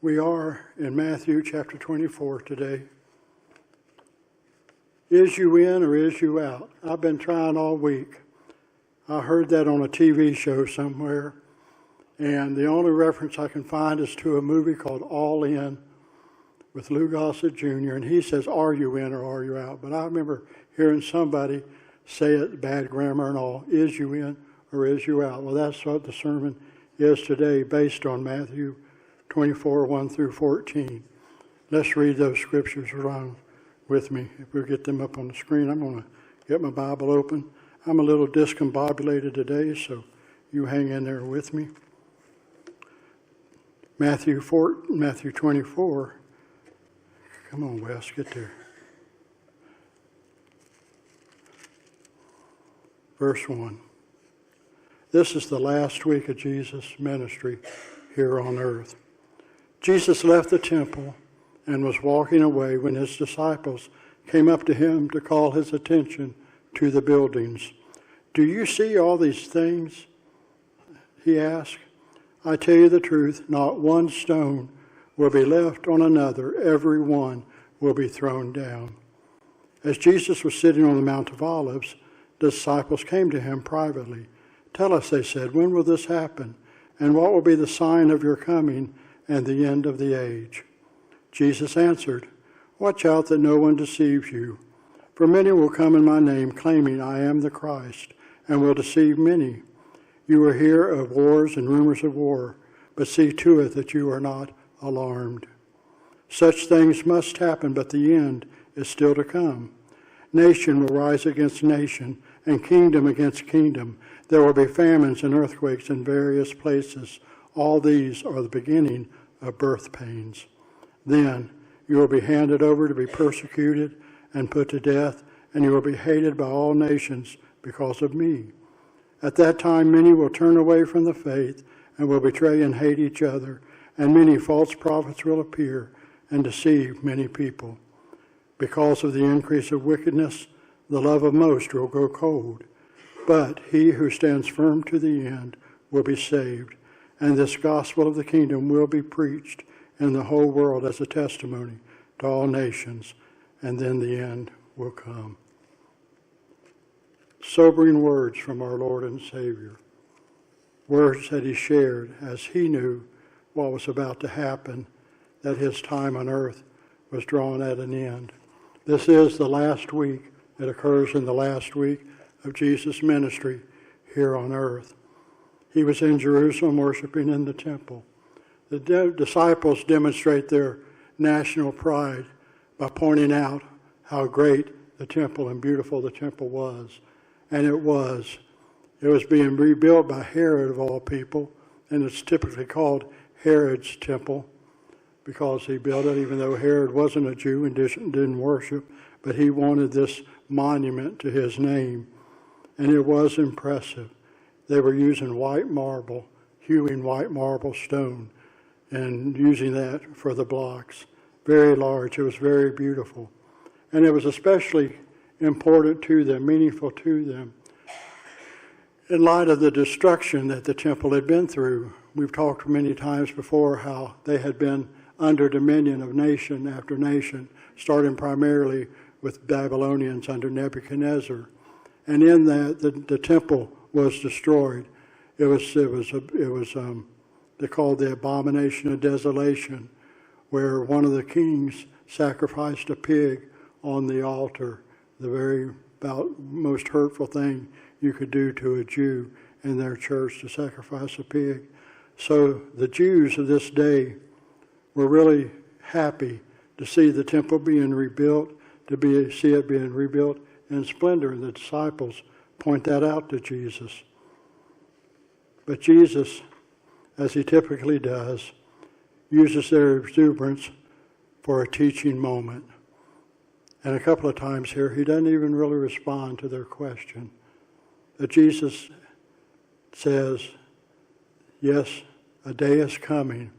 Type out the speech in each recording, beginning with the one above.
We are in Matthew chapter 24 today. Is you in or is you out? I've been trying all week. I heard that on a TV show somewhere, and the only reference I can find is to a movie called All In with Lou Gossett Jr., and he says, are you in or are you out? But I remember hearing somebody say it, bad grammar and all, is you in or is you out? Well, that's what the sermon is today, based on Matthew 24, 1 through 14. Let's read those scriptures along with me. If we get them up on the screen, I'm going to get my Bible open. I'm a little discombobulated today, so you hang in there with me. Matthew 24. Come on, Wes, get there. Verse 1. This is the last week of Jesus' ministry here on earth. Jesus left the temple and was walking away when his disciples came up to him to call his attention to the buildings. Do you see all these things? He asked. I tell you the truth, not one stone will be left on another. Every one will be thrown down. As Jesus was sitting on the Mount of Olives, the disciples came to him privately. Tell us, they said, when will this happen? And what will be the sign of your coming and the end of the age? Jesus answered, watch out that no one deceives you. For many will come in my name, claiming I am the Christ, and will deceive many. You will hear of wars and rumors of war, but see to it that you are not alarmed. Such things must happen, but the end is still to come. Nation will rise against nation, and kingdom against kingdom. There will be famines and earthquakes in various places. All these are the beginning of birth pains. Then you will be handed over to be persecuted and put to death, and you will be hated by all nations because of me. At that time many will turn away from the faith and will betray and hate each other, and many false prophets will appear and deceive many people. Because of the increase of wickedness, the love of most will grow cold. But he who stands firm to the end will be saved, and this gospel of the kingdom will be preached in the whole world as a testimony to all nations, and then the end will come. Sobering words from our Lord and Savior. Words that he shared as he knew what was about to happen, that his time on earth was drawing at an end. This is the last week. It occurs in the last week of Jesus' ministry here on earth. He was in Jerusalem worshiping in the temple. The disciples demonstrate their national pride by pointing out how great the temple and beautiful the temple was. And it was. It was being rebuilt by Herod of all people, and it's typically called Herod's temple because he built it, even though Herod wasn't a Jew and didn't worship, but he wanted this monument to his name. And it was impressive. They were using white marble, hewing white marble stone, and using that for the blocks. Very large. It was very beautiful. And it was especially important to them, meaningful to them, in light of the destruction that the temple had been through. We've talked many times before how they had been under dominion of nation after nation, starting primarily with Babylonians under Nebuchadnezzar. And in that, the temple was destroyed. It was they called the abomination of desolation, where one of the kings sacrificed a pig on the altar, the very about most hurtful thing you could do to a Jew in their church, to sacrifice a pig. So the Jews of this day were really happy to see the temple being rebuilt, see it being rebuilt in splendor. And the disciples point that out to Jesus. But Jesus, as he typically does, uses their exuberance for a teaching moment. And a couple of times here, he doesn't even really respond to their question. But Jesus says, yes, a day is coming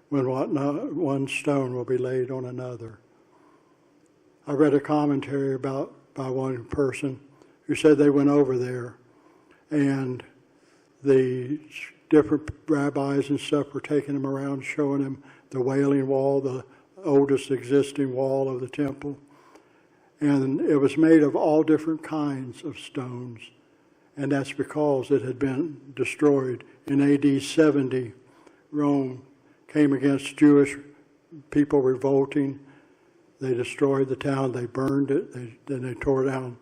when not one stone will be laid on another. I read a commentary by one person who said they went over there, and the different rabbis and stuff were taking him around, showing him the Wailing Wall, the oldest existing wall of the temple. And it was made of all different kinds of stones. And that's because it had been destroyed. In AD 70, Rome came against Jewish people revolting. They destroyed the town, they burned it, then they tore down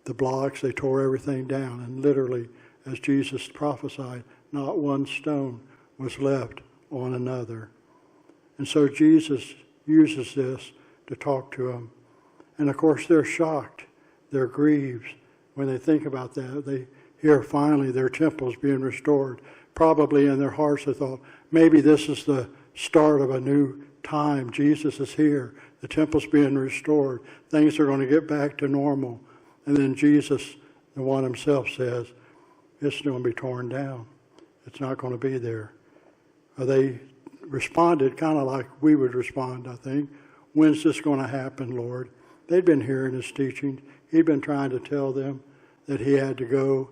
the blocks, they tore everything down. And literally, as Jesus prophesied, not one stone was left on another. And so Jesus uses this to talk to them. And of course, they're shocked, they're grieved when they think about that. They hear finally their temple's being restored. Probably in their hearts they thought, maybe this is the start of a new time. Jesus is here. The temple's being restored. Things are going to get back to normal. And then Jesus, the one himself, says, it's going to be torn down. It's not going to be there. They responded kind of like we would respond, I think. When's this going to happen, Lord? They'd been hearing his teaching. He'd been trying to tell them that he had to go,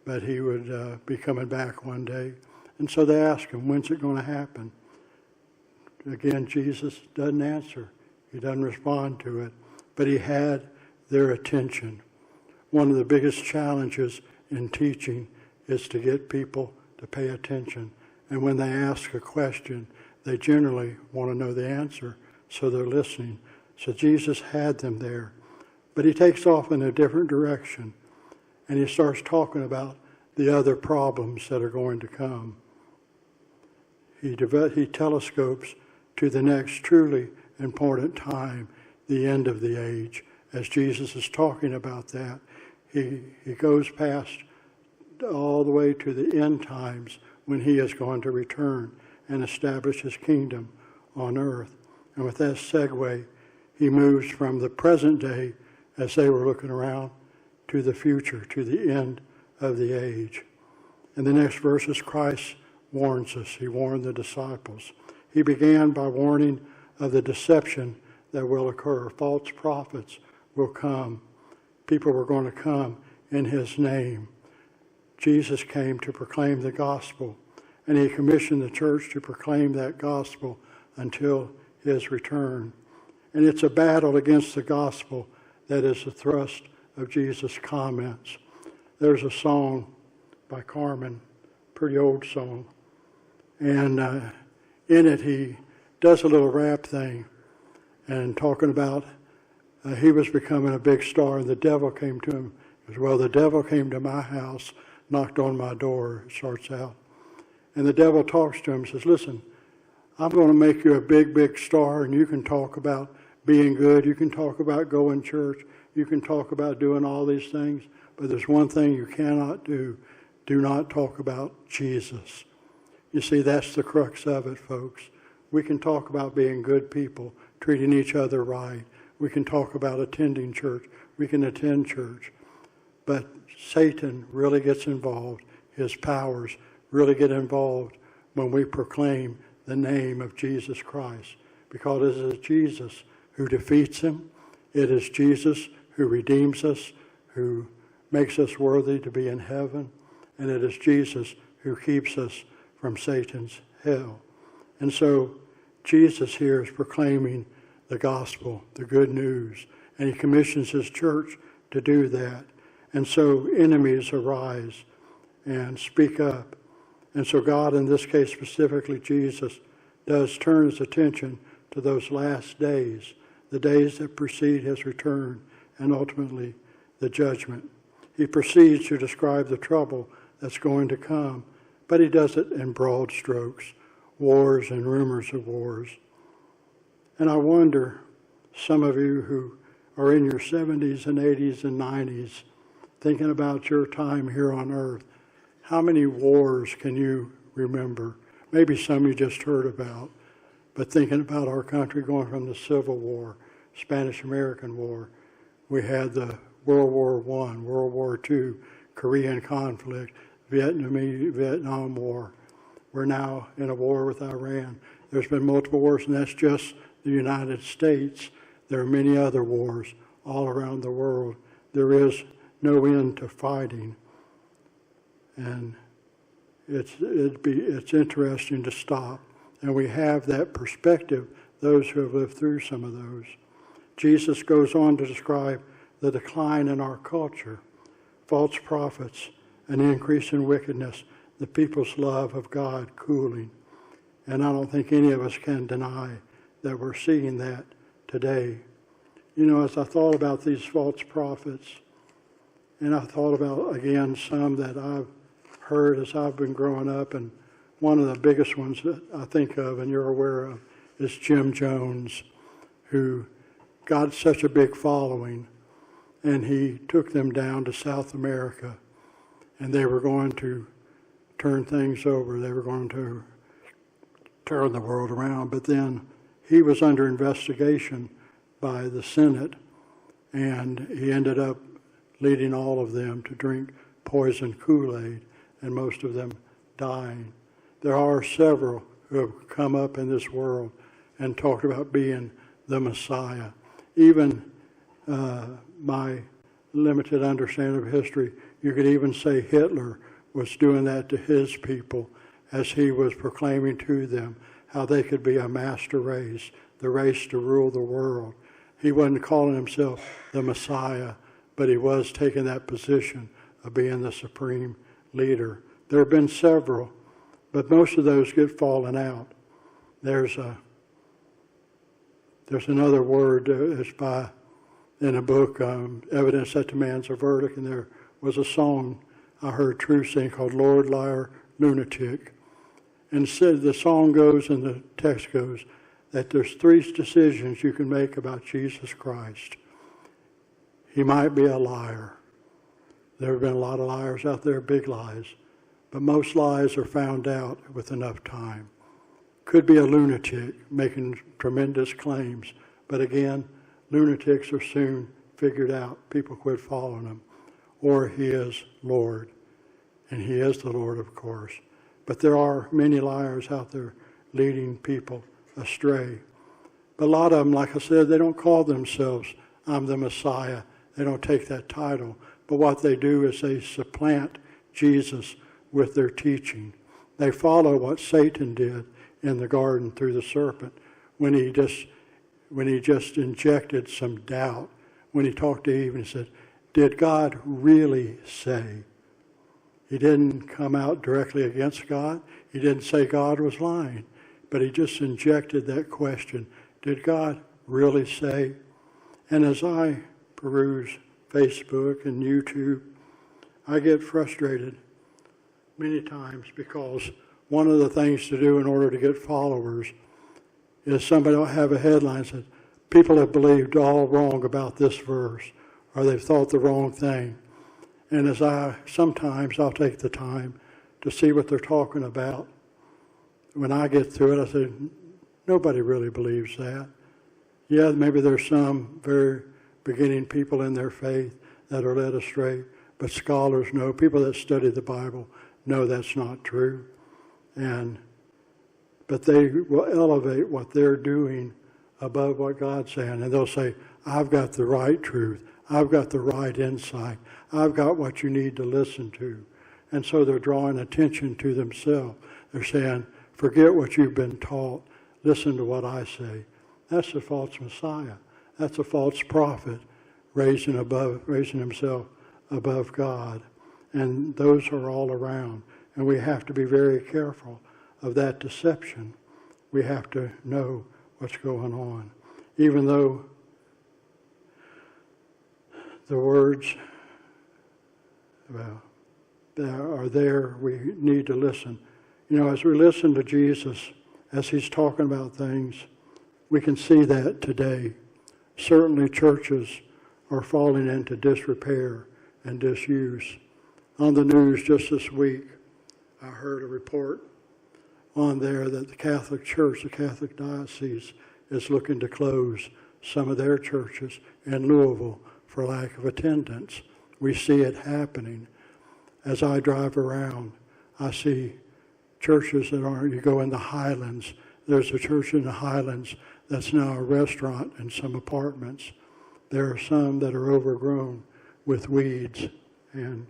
but he would be coming back one day. And so they asked him, when's it going to happen? Again, Jesus doesn't answer. He doesn't respond to it. But he had their attention. One of the biggest challenges in teaching is to get people to pay attention. And when they ask a question, they generally want to know the answer, so they're listening. So Jesus had them there. But he takes off in a different direction, and he starts talking about the other problems that are going to come. He telescopes to the next truly important time, the end of the age. As Jesus is talking about that, he goes past all the way to the end times when he is going to return and establish his kingdom on earth. And with that segue, he moves from the present day, as they were looking around, to the future, to the end of the age. In the next verses, Christ warns us. He warned the disciples. He began by warning of the deception that will occur. False prophets will come. People were going to come in his name. Jesus came to proclaim the gospel, and he commissioned the church to proclaim that gospel until his return. And it's a battle against the gospel that is the thrust of Jesus' comments. There's a song by Carmen, pretty old song, and in it he does a little rap thing and talking about he was becoming a big star, and the devil came to him. He goes, well, the devil came to my house, knocked on my door, it starts out. And the devil talks to him and says, listen, I'm going to make you a big, big star, and you can talk about being good, you can talk about going to church, you can talk about doing all these things, but there's one thing you cannot do. Do not talk about Jesus. You see, that's the crux of it, folks. We can talk about being good people, treating each other right. We can talk about attending church. We can attend church. But Satan really gets involved. His powers really get involved when we proclaim the name of Jesus Christ. Because it is Jesus who defeats him. It is Jesus who redeems us, who makes us worthy to be in heaven. And it is Jesus who keeps us from Satan's hell. And so Jesus here is proclaiming the gospel, the good news, and he commissions his church to do that. And so enemies arise and speak up. And so God, in this case specifically Jesus, does turn his attention to those last days, the days that precede his return, and ultimately the judgment. He proceeds to describe the trouble that's going to come, but he does it in broad strokes, wars and rumors of wars. And I wonder, some of you who are in your 70s and 80s and 90s, thinking about your time here on earth, how many wars can you remember? Maybe some you just heard about, but thinking about our country going from the Civil War, Spanish-American War, we had the World War I, World War II, Korean conflict, Vietnam War. We're now in a war with Iran. There's been multiple wars, and that's just the United States. There are many other wars all around the world. There is no end to fighting. And it's interesting to stop. And we have that perspective, those who have lived through some of those. Jesus goes on to describe the decline in our culture, false prophets, an increase in wickedness, the people's love of God cooling. And I don't think any of us can deny that we're seeing that today. You know, as I thought about these false prophets, and I thought about, again, some that I've heard as I've been growing up, and one of the biggest ones that I think of and you're aware of is Jim Jones, who got such a big following, and he took them down to South America, and they were going to turn things over. They were going to turn the world around, but then he was under investigation by the Senate, and he ended up leading all of them to drink poison Kool-Aid, and most of them dying. There are several who have come up in this world and talked about being the Messiah. Even my limited understanding of history, you could even say Hitler was doing that to his people as he was proclaiming to them how they could be a master race, the race to rule the world. He wasn't calling himself the Messiah, but he was taking that position of being the supreme leader. There have been several, but most of those get fallen out. There's another word it's by in a book, Evidence That Demands a Verdict, and there was a song I heard True sing called Lord, Liar, Lunatic. And said the song goes and the text goes that there's three decisions you can make about Jesus Christ. He might be a liar. There have been a lot of liars out there, big lies. But most lies are found out with enough time. Could be a lunatic making tremendous claims. But again, lunatics are soon figured out. People quit following them. Or he is Lord. And he is the Lord, of course. But there are many liars out there leading people astray. But a lot of them, like I said, they don't call themselves, I'm the Messiah. They don't take that title. But what they do is they supplant Jesus with their teaching. They follow what Satan did in the garden through the serpent when he just injected some doubt. When he talked to Eve and he said, did God really say? He didn't come out directly against God. He didn't say God was lying. But he just injected that question, did God really say? And as I peruse Facebook and YouTube, I get frustrated many times because one of the things to do in order to get followers is somebody will have a headline that says, people have believed all wrong about this verse, or they've thought the wrong thing. And sometimes I'll take the time to see what they're talking about. When I get through it, I say, nobody really believes that. Yeah, maybe there's some very beginning people in their faith that are led astray, but scholars know, people that study the Bible know that's not true. But they will elevate what they're doing above what God's saying, and they'll say, I've got the right truth. I've got the right insight. I've got what you need to listen to. And so they're drawing attention to themselves. They're saying, forget what you've been taught. Listen to what I say. That's a false Messiah. That's a false prophet raising himself above God. And those are all around. And we have to be very careful of that deception. We have to know what's going on. Even though the words that are there, we need to listen. You know, as we listen to Jesus, as he's talking about things, we can see that today. Certainly churches are falling into disrepair and disuse. On the news just this week, I heard a report on there that the Catholic Church, the Catholic Diocese, is looking to close some of their churches in Louisville for lack of attendance. We see it happening. As I drive around, I see churches that aren't, you go in the Highlands, there's a church in the Highlands that's now a restaurant and some apartments. There are some that are overgrown with weeds and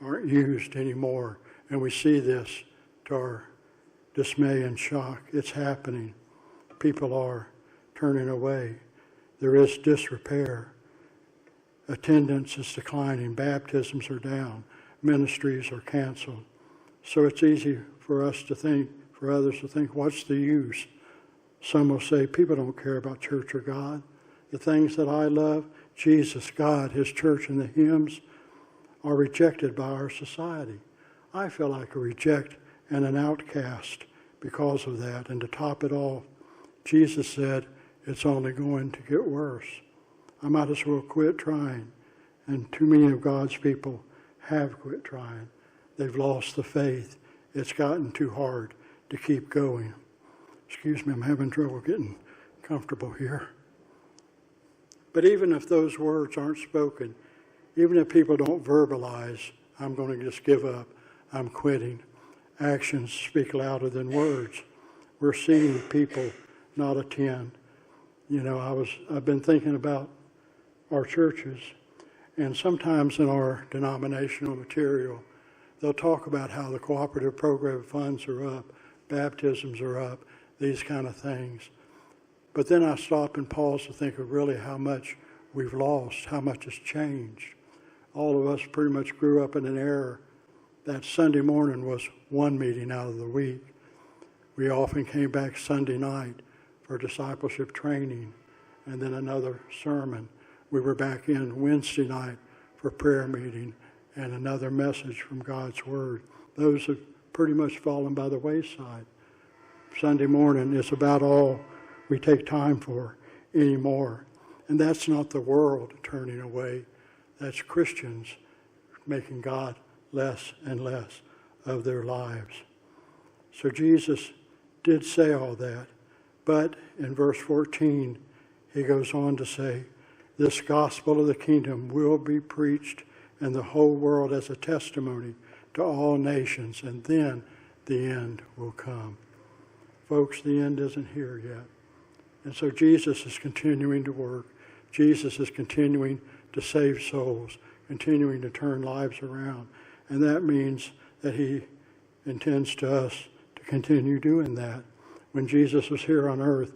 aren't used anymore. And we see this to our dismay and shock. It's happening. People are turning away. There is disrepair. Attendance is declining. Baptisms are down. Ministries are canceled. So it's easy for us to think, for others to think, what's the use? Some will say, people don't care about church or God. The things that I love, Jesus, God, His church, and the hymns are rejected by our society. I feel like a reject and an outcast because of that. And to top it all, Jesus said, it's only going to get worse. I might as well quit trying. And too many of God's people have quit trying. They've lost the faith. It's gotten too hard to keep going. Excuse me, I'm having trouble getting comfortable here. But even if those words aren't spoken, even if people don't verbalize, I'm going to just give up, I'm quitting, actions speak louder than words. We're seeing people not attend. You know, I've been thinking about our churches, and sometimes in our denominational material, they'll talk about how the cooperative program funds are up, baptisms are up, these kind of things. But then I stop and pause to think of really how much we've lost, how much has changed. All of us pretty much grew up in an era that Sunday morning was one meeting out of the week. We often came back Sunday night for discipleship training and then another sermon. We were back in Wednesday night for prayer meeting and another message from God's Word. Those have pretty much fallen by the wayside. Sunday morning is about all we take time for anymore. And that's not the world turning away. That's Christians making God less and less of their lives. So Jesus did say all that. But in verse 14, he goes on to say, this gospel of the kingdom will be preached in the whole world as a testimony to all nations, and then the end will come. Folks, the end isn't here yet. And so Jesus is continuing to work. Jesus is continuing to save souls, continuing to turn lives around. And that means that he intends to us to continue doing that. When Jesus was here on earth,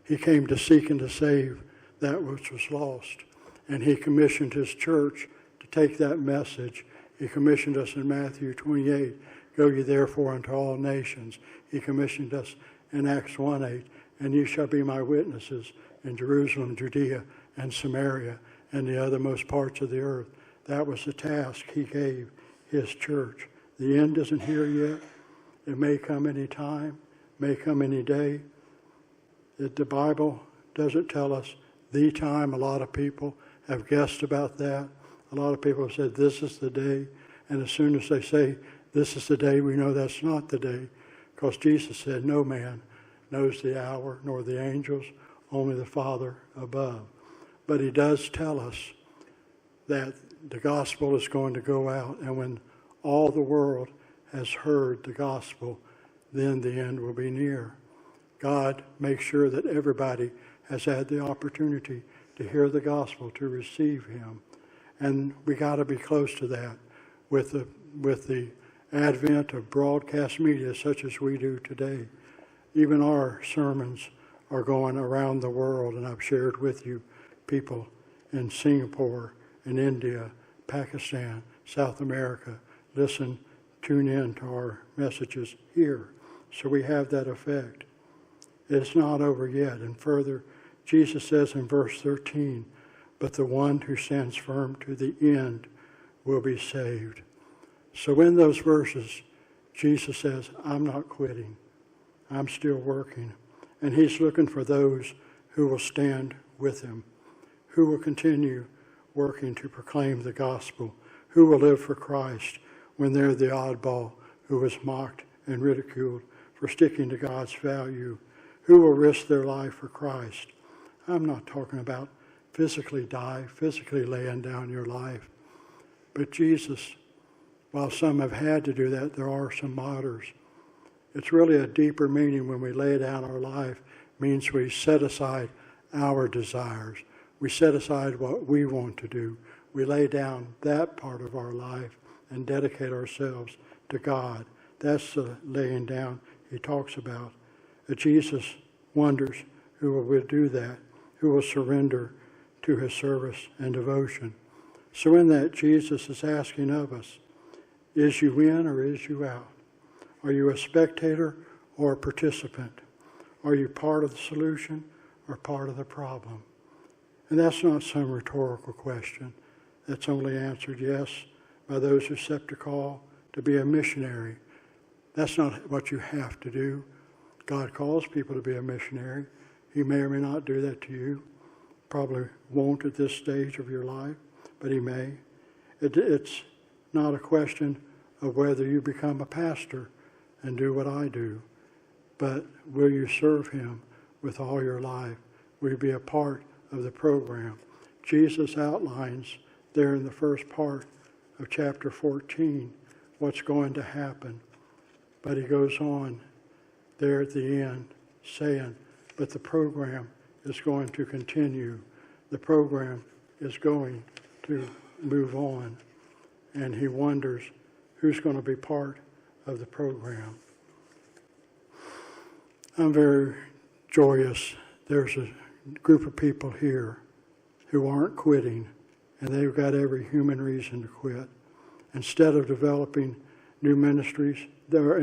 he came to seek and to save that which was lost. And he commissioned his church to take that message. He commissioned us in Matthew 28, go ye therefore unto all nations. He commissioned us in Acts 1:8, and you shall be my witnesses in Jerusalem, Judea, and Samaria, and the othermost parts of the earth. That was the task he gave his church. The end isn't here yet. It may come any time, may come any day. The Bible doesn't tell us the time. A lot of people have guessed about that. A lot of people have said this is the day, and as soon as they say this is the day, we know that's not the day, because Jesus said no man knows the hour nor the angels, only the Father above. But he does tell us that the gospel is going to go out, and when all the world has heard the gospel, then the end will be near. God makes sure that everybody has had the opportunity to hear the gospel, to receive him. And we got to be close to that with the advent of broadcast media such as we do today. Even our sermons are going around the world, and I've shared with you people in Singapore, in India, Pakistan, South America. Listen, tune in to our messages here. So we have that effect. It's not over yet. And further, Jesus says in verse 13, but the one who stands firm to the end will be saved. So in those verses, Jesus says, I'm not quitting. I'm still working. And he's looking for those who will stand with him, who will continue working to proclaim the gospel, who will live for Christ when they're the oddball who was mocked and ridiculed for sticking to God's value, who will risk their life for Christ. I'm not talking about physically die, physically laying down your life. But Jesus, while some have had to do that, there are some martyrs. It's really a deeper meaning when we lay down our life. It means we set aside our desires. We set aside what we want to do. We lay down that part of our life and dedicate ourselves to God. That's the laying down he talks about. Jesus wonders who will do that, who will surrender to his service and devotion. So in that, Jesus is asking of us, is you in or is you out? Are you a spectator or a participant? Are you part of the solution or part of the problem? And that's not some rhetorical question. That's only answered yes by those who accept a call to be a missionary. That's not what you have to do. God calls people to be a missionary. He may or may not do that to you. Probably won't at this stage of your life, but he may. It's not a question of whether you become a pastor and do what I do, but will you serve him with all your life? Will you be a part of the program? Jesus outlines there in the first part of chapter 14 what's going to happen. But he goes on there at the end saying, but the program is going to continue. The program is going to move on. And he wonders who's going to be part of the program. I'm very joyous. There's a group of people here who aren't quitting, and they've got every human reason to quit. Instead of developing new ministries, they're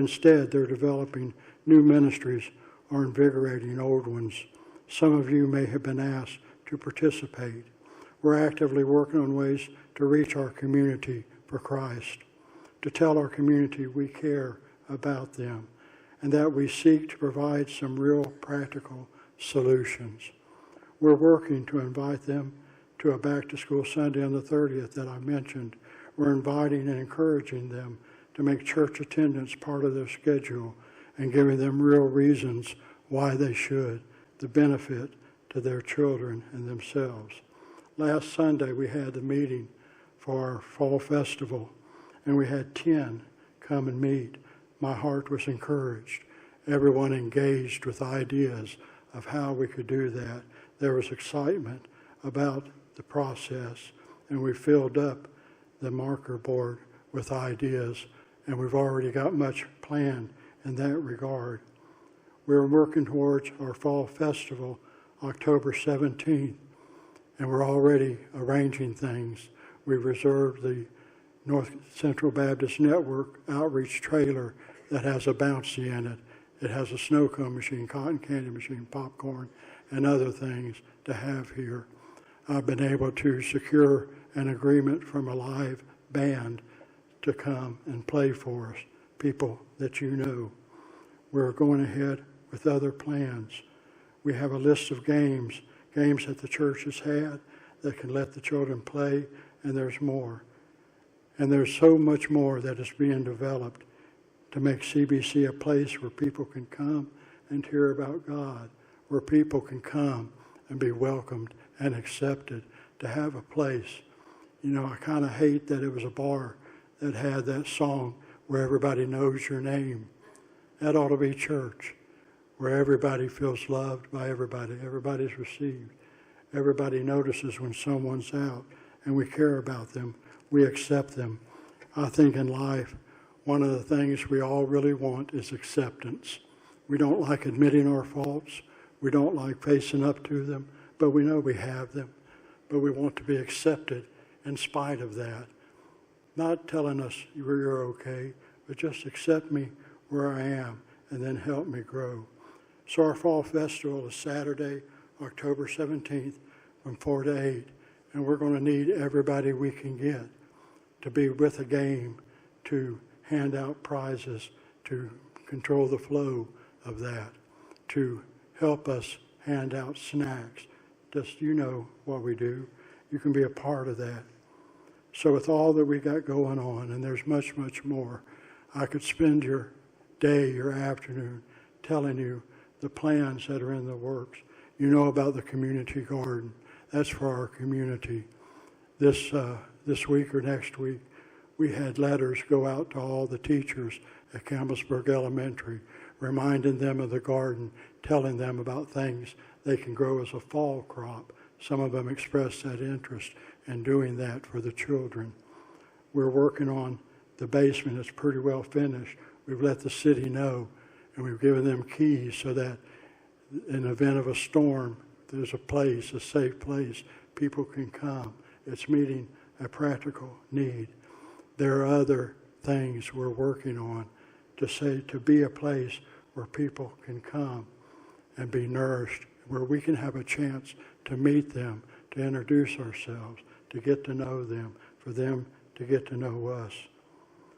developing new ministries or invigorating old ones. Some of you may have been asked to participate. We're actively working on ways to reach our community for Christ, to tell our community we care about them, and that we seek to provide some real practical solutions. We're working to invite them to a back-to-school Sunday on the 30th that I mentioned. We're inviting and encouraging them to make church attendance part of their schedule and giving them real reasons why they should, the benefit to their children and themselves. Last Sunday we had the meeting for our fall festival, and we had 10 come and meet. My heart was encouraged. Everyone engaged with ideas of how we could do that. There was excitement about the process, and we filled up the marker board with ideas, and we've already got much planned in that regard. We're working towards our fall festival October 17th, and we're already arranging things. We've reserved the North Central Baptist Network outreach trailer that has a bouncy in it. It has a snow cone machine, cotton candy machine, popcorn, and other things to have here. I've been able to secure an agreement from a live band to come and play for us, people that you know. We're going ahead with other plans. We have a list of games that the church has had that can let the children play, and there's more. And there's so much more that is being developed to make CBC a place where people can come and hear about God, where people can come and be welcomed and accepted, to have a place. You know, I kind of hate that it was a bar that had that song, Where Everybody Knows Your Name. That ought to be church, where everybody feels loved by everybody. Everybody's received. Everybody notices when someone's out, and we care about them. We accept them. I think in life, one of the things we all really want is acceptance. We don't like admitting our faults. We don't like facing up to them, but we know we have them. But we want to be accepted in spite of that. Not telling us you're okay, but just accept me where I am and then help me grow. So our fall festival is Saturday, October 17th from 4 to 8, and we're going to need everybody we can get to be with a game, to hand out prizes, to control the flow of that, to help us hand out snacks. Just, you know what we do. You can be a part of that. So with all that we got going on, and there's much, much more, I could spend your day, your afternoon, telling you the plans that are in the works. You know about the community garden. That's for our community. This week or next week, we had letters go out to all the teachers at Campbellsburg Elementary, reminding them of the garden, telling them about things they can grow as a fall crop. Some of them expressed that interest in doing that for the children. We're working on the basement. It's pretty well finished. We've let the city know, and we've given them keys so that in the event of a storm, there's a place, a safe place, people can come. It's meeting a practical need. There are other things we're working on to be a place where people can come and be nourished, where we can have a chance to meet them, to introduce ourselves, to get to know them, for them to get to know us.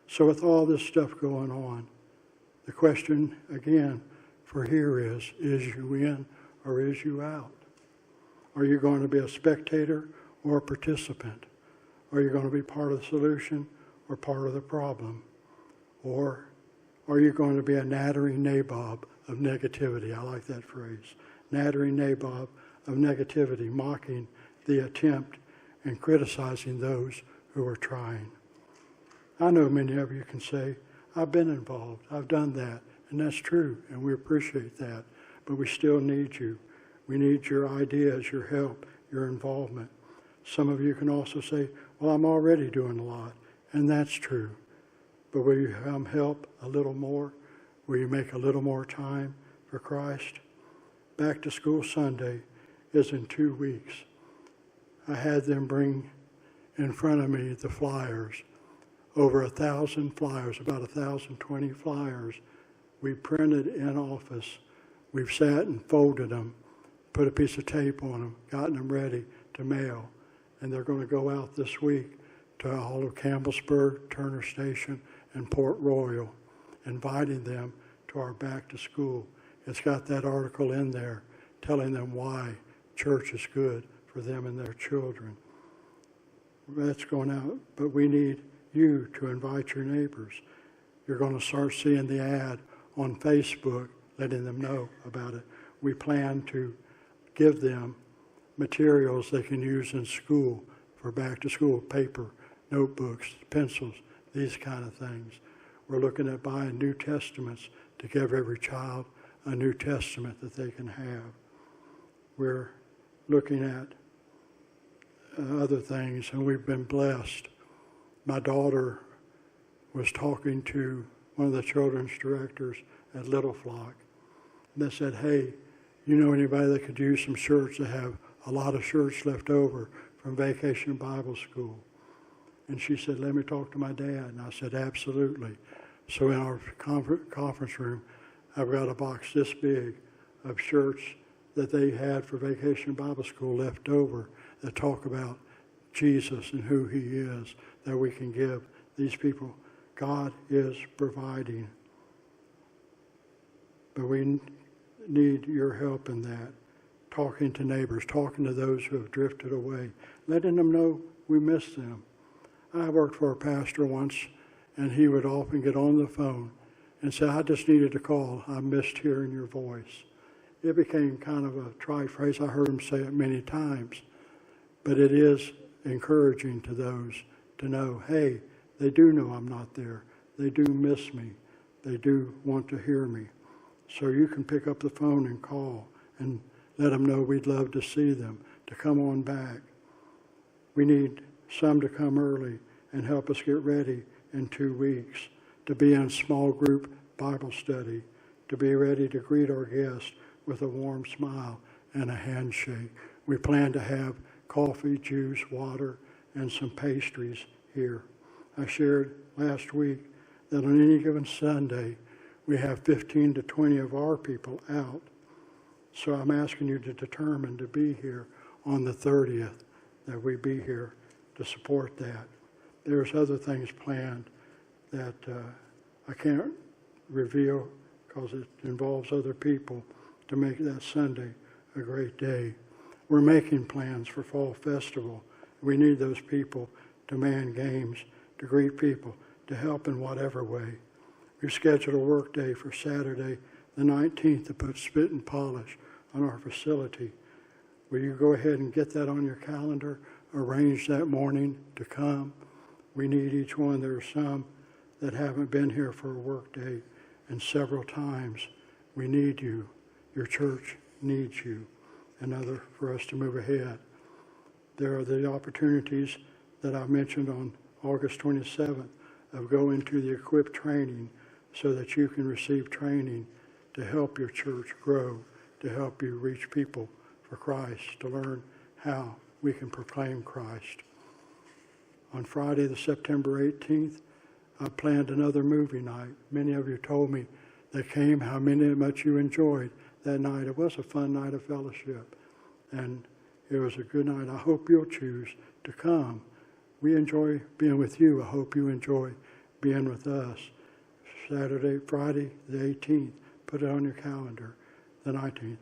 So with all this stuff going on, the question again for here is you in or is you out? Are you going to be a spectator or a participant? Are you going to be part of the solution or part of the problem? Or are you going to be a nattering nabob of negativity? I like that phrase. Nattering nabob of negativity, mocking the attempt and criticizing those who are trying. I know many of you can say, I've been involved, I've done that, and that's true, and we appreciate that, but we still need you. We need your ideas, your help, your involvement. Some of you can also say, well, I'm already doing a lot, and that's true. But will you help a little more? Will you make a little more time for Christ? Back to School Sunday is in 2 weeks. I had them bring in front of me the flyers. Over 1,000 flyers, about 1,020 flyers. We printed in office. We've sat and folded them, put a piece of tape on them, gotten them ready to mail. And they're going to go out this week to all of Campbellsburg, Turner Station, and Port Royal, inviting them to our back to school. It's got that article in there telling them why church is good for them and their children. That's going out, but we need you to invite your neighbors. You're going to start seeing the ad on Facebook, letting them know about it. We plan to give them materials they can use in school for back to school, paper, notebooks, pencils, these kind of things. We're looking at buying New Testaments to give every child a New Testament that they can have. We're looking at other things, and we've been blessed. My daughter was talking to one of the children's directors at Little Flock. And they said, hey, you know anybody that could use some shirts? They have a lot of shirts left over from Vacation Bible School. And she said, let me talk to my dad. And I said, absolutely. So in our conference room, I've got a box this big of shirts that they had for Vacation Bible School left over that talk about Jesus and who he is, that we can give these people. God is providing. But we need your help in that. Talking to neighbors, talking to those who have drifted away, letting them know we miss them. I worked for a pastor once, and he would often get on the phone and say, I just needed to call. I missed hearing your voice. It became kind of a trite phrase. I heard him say it many times. But it is encouraging to those to know, hey, they do know I'm not there. They do miss me. They do want to hear me. So you can pick up the phone and call and let them know we'd love to see them, to come on back. We need some to come early and help us get ready in 2 weeks, to be in small group Bible study, to be ready to greet our guests with a warm smile and a handshake. We plan to have coffee, juice, water, and some pastries here. I shared last week that on any given Sunday, we have 15 to 20 of our people out. So I'm asking you to determine to be here on the 30th, that we be here to support that. There's other things planned that I can't reveal because it involves other people to make that Sunday a great day. We're making plans for Fall Festival. We need those people to man games, to greet people, to help in whatever way. We've scheduled a work day for Saturday, the 19th, to put spit and polish on our facility. Will you go ahead and get that on your calendar, arrange that morning to come? We need each one. There are some that haven't been here for a work day, and several times. We need you. Your church needs you. Another for us to move ahead. There are the opportunities that I mentioned on August 27th of going to the equip training so that you can receive training to help your church grow, to help you reach people for Christ, to learn how we can proclaim Christ. On Friday, the September 18th, I planned another movie night. Many of you told me that came, how much you enjoyed that night. It was a fun night of fellowship, and it was a good night. I hope you'll choose to come. We enjoy being with you. I hope you enjoy being with us. Friday the 18th. Put it on your calendar, the 19th.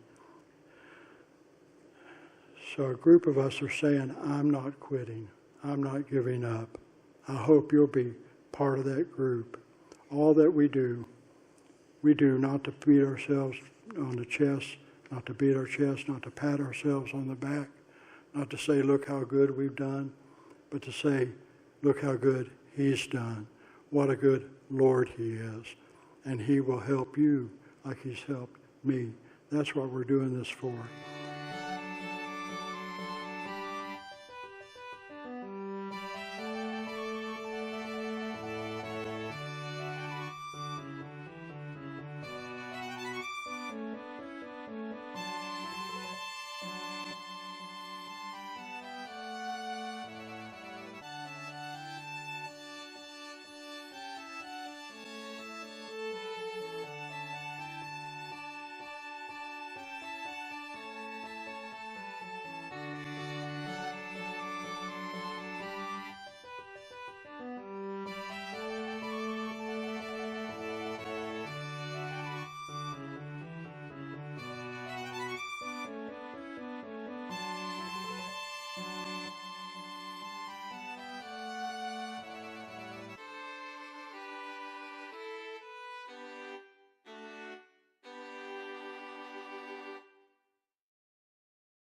So a group of us are saying, I'm not quitting. I'm not giving up. I hope you'll be part of that group. All that we do not to beat ourselves on the chest, not to beat our chest, not to pat ourselves on the back, not to say, look how good we've done, but to say, look how good He's done. What a good Lord He is. And He will help you like He's helped me. That's what we're doing this for.